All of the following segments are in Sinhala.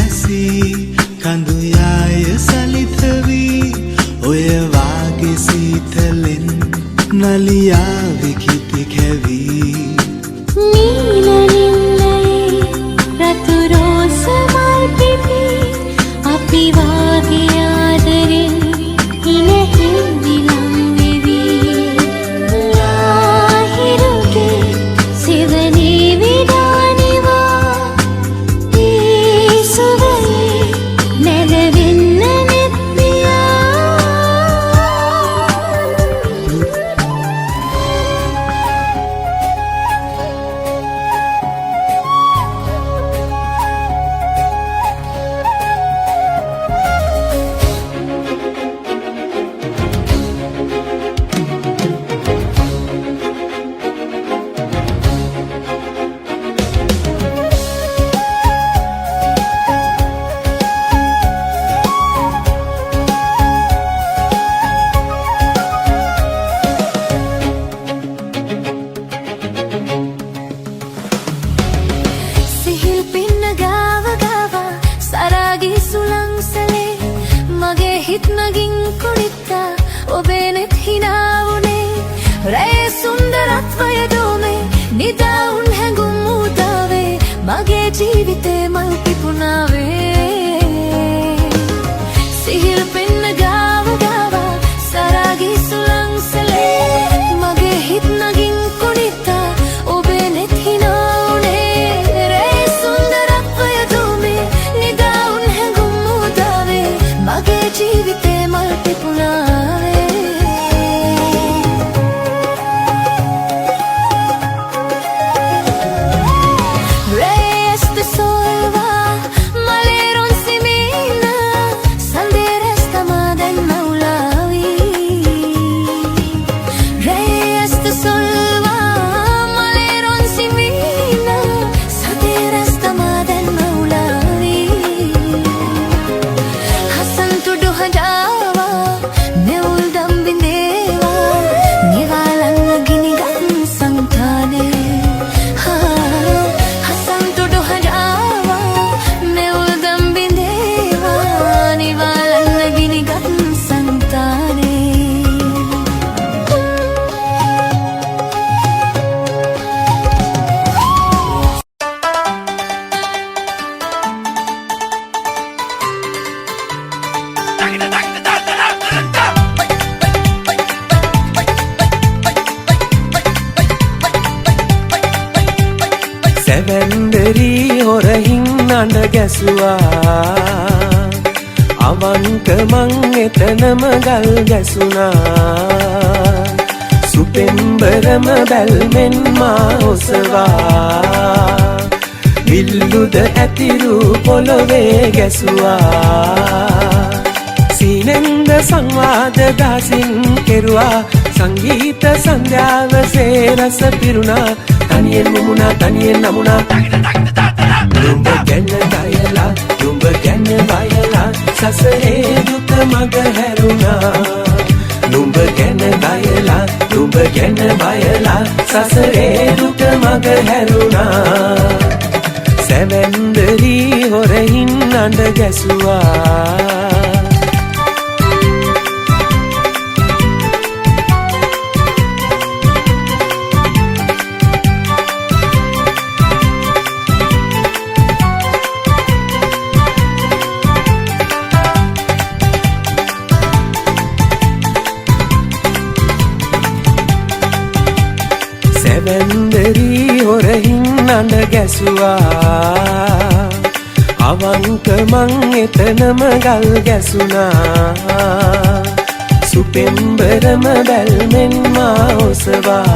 ඇසී කඳු යාය සලිත වී ඔය වාගේ සීතලෙන් නලියා විකිති කැවී නීල නිල්ලයේ රතු රෝස මල් පිපි අපි වාගේ ආදරෙන් ඉනෙහි විලං වෙවි ලාහිරුගේ සෙවනේ විඩානිවා ඒ සුවයේ නැලවෙන්න නෙත්තියා සිහිල් පින්න ගාව ගාවා සරාගී සුලංසලේ මගේ හිත් නගින් කුණිත්තා ඔබේ නෙත් හිනාවුනේ රැය සුන්දරත්වය දෝමේ නිදාවුන් හැඟුම් මුදාවේ මගේ ජීවිතේ මල් පිපුණාවේ සිහිල් පින්න ගාව ගාවා සරාගී සුලංසලේ මගේ හිත් නගින් කුණිත්තා ඔබේ නෙත් හිනාවුනේ රැය සුන්දරත්වය දෝමේ නිදාවුන් හැඟුම් මුදාවේ මගේ ජීවිතේ මල් පිපුණාවේ Reste solva maleron simina sanderesta maden maulavi Reste solva maleron simina sanderesta maden maulavi Hasan tudu hajawa neul dam bindewa niwalan gini gan santane Hasan tudu hajawa neul dam bindewa niwalan gini gan santane සැවැන්දරී හොරහින් අඬ ගැසුවා අවන්ක මං එතනම ගල් ගැසුනා සුපෙම්බරම බැල්මෙන් මා ඔසවා විල්ලුද ඇතිරු පොළොවේ ගැසුවා සීනෙන්ද සංවාද ගාසින් කෙරුවා සංගීත සංධ්‍යාවසේ රස පිරුණා තනියෙන් මුමුණා තනියෙන් නමුණා නුඹ ගැන ගයලා නුඹ ගැන වයලා සසරේ දුක මග හැරුණා නුඹ ගැන ගයලා නුඹ ගැන වයලා සසරේ දුක මග හැරුණා සැවැන්දරී හොරහින් අඬ ගැසුවා සැවැන්දරී හොරහින් අඬ ගැසුවා අවංක මං එතනම ගල් ගැසුනා සුපෙම්බරම බැල්මෙන් මා ඔසවා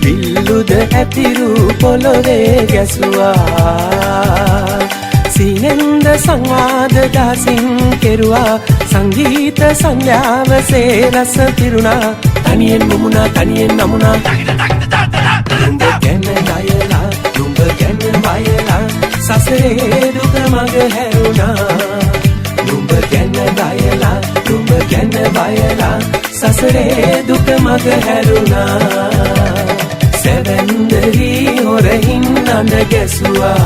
විල්ලුද ඇතිරු පොළොවේ ගැසුවා සීනෙන්ද සංවාද ගාසින් කෙරුවා සංගීත සංධ්‍යාවසේ රස පිරුණා තනියෙන් මුමුණා තනියෙන් නමුණා නුඹ ගැන ගයලා නුඹ ගැන වයලා සසරේ දුක මග හැරුණා නුඹ ගැන ගයලා නුඹ ගැන වයලා සසරේ දුක මග හැරුණා සැවැන්දරී හොරහින් අඬ ගැසුවා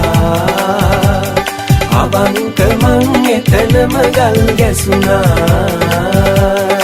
අවංක මං එතනම ගල් ගැසුනා